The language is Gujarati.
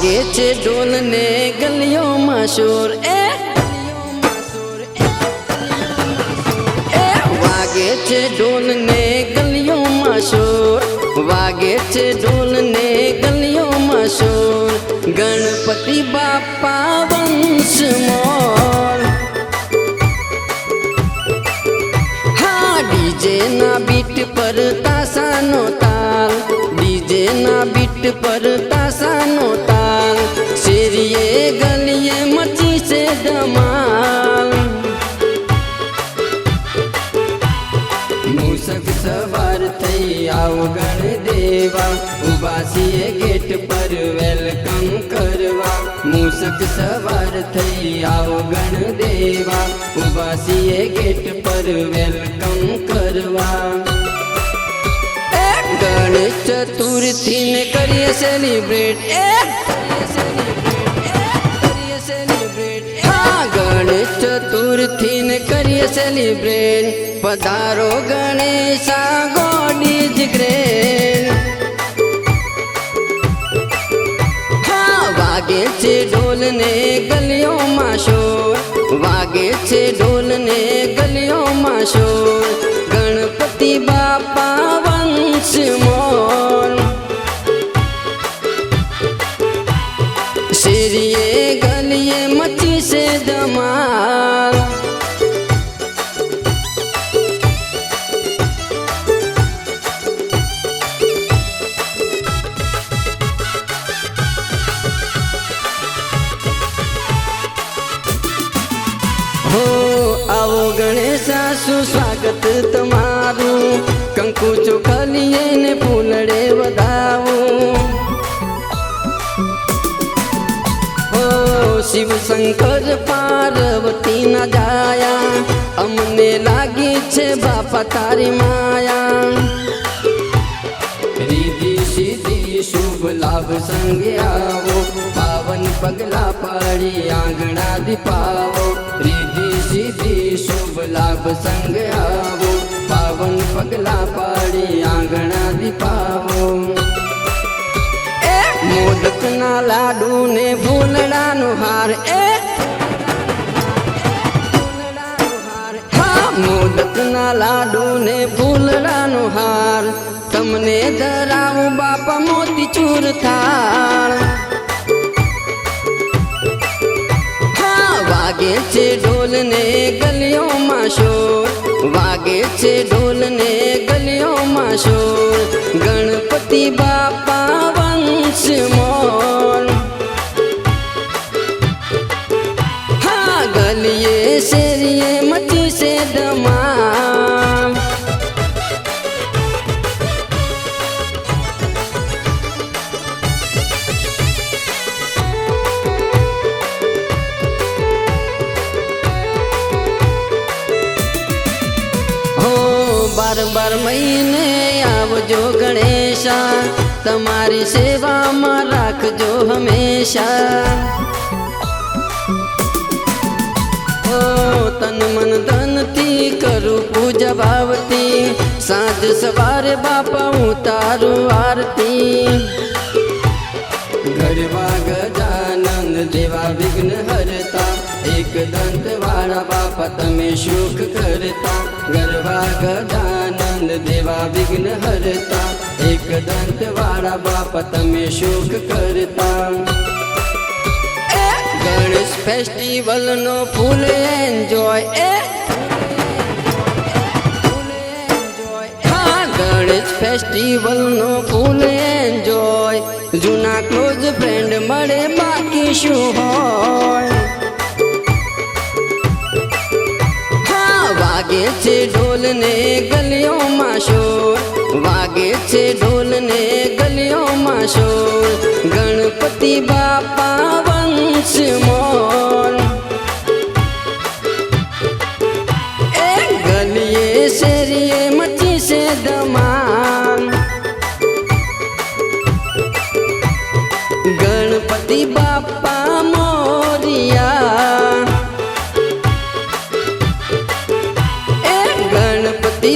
વાગે છે ઢોલ ને ગલીઓમાં શોર વાગે છે ઢોલ ને ગલીઓમાં શોર વાગે છે ઢોલ ને ગલીઓમાં શોર ગણપતિ બાપા વંશ મોર હા ડીજે ના બીટ પર તાસાનો તાલ ડીજે ના બીટ પર તાસાનો તાલ શેરીએ ગલીએ મચી છે ધમાલ મૂસક સવાર થઈ આવો ગણદેવા ઉભા છીએ ગેટ પર વેલકમ કરવા મૂસક સવાર થઈ આવો ગણદેવા ઉભા છીએ ગેટ પર વેલકમ કરવા ગણેશ ચતુર્થી ને કરીએ સેલિબ્રેટ ગણેશ ચતુર્થી ને કરીએ સેલિબ્રેટ પધારો ગણેશા ગોડ ઇઝ ગ્રેટ હા વાગે છે ઢોલ ને ગલીઓમાં શોર વાગે છે ઢોલ ને ગલીઓમાં શોર ગણપતિ બાપા વંશ મોર શેરીએ ગલીએ મચી છે ધમાલ હો આવો ગણેશા સુસ્વાગત તમારું કંકુ ચોખલીએ ને ફૂલડે વધાવું હો શિવ શંકર પાર્વતી ના જાયા અમને લાગી છે બાપા તારી માયા રીધિ સીધી શુભ લાભ સંગે આવો પાવન પગલા પાડી આંગણા દીપાવો રીધિ સીધી શુભ લાભ સંગ આવો પાવન પગલા પાડી આંગણા દીપાવો મોદક ના લાડુ ને ફૂલડાનો હાર મોદક ના લાડુ ને ફૂલડાનો હાર તમને ધરાવું બાપા મોતીચૂર થાળ વાગે છે ઢોલ ને ગલીઓમાં શોર વાગે છે ઢોલ ને ગલીઓમાં શોર ગણપતિ બાપા વંશ મોર હા ગલીએ શેરીએ મચી છે ધમાલ બાર મહિને આવજો ગણેશા તમારી સેવામાં રાખજો હંમેશા ઓ તન મન ધનથી કરું પૂજા ભાવતી સાંજ સવારે બાપા ઉતારું આરતી ગરબા ગજાનંદ દેવા વિઘ્ન હરતા એક દંત વાળા બાપા તમે સુખ કરતા ગરબા ગજાનંદ દેવા વિઘ્ન હરતા એક દંત વાળા બાપા તમે સુખ કરતા ગણેશ ફેસ્ટિવલ નો ફૂલ એન્જોય ગણેશ ફેસ્ટિવલ નો ફૂલ એન્જોય જૂના ક્લોઝ ફ્રેન્ડ મળે બાકી શું હોય વાગે છે ઢોલ ને ગલીઓમાં શોર વાગે છે ઢોલ ને ગલીઓમાં શોર ગણપતિ બાપા વંશ મોર ગલીએ શેરીએ મચી છે ધમાલ ગણપતિ બાપા મોરિયા ગણપતિ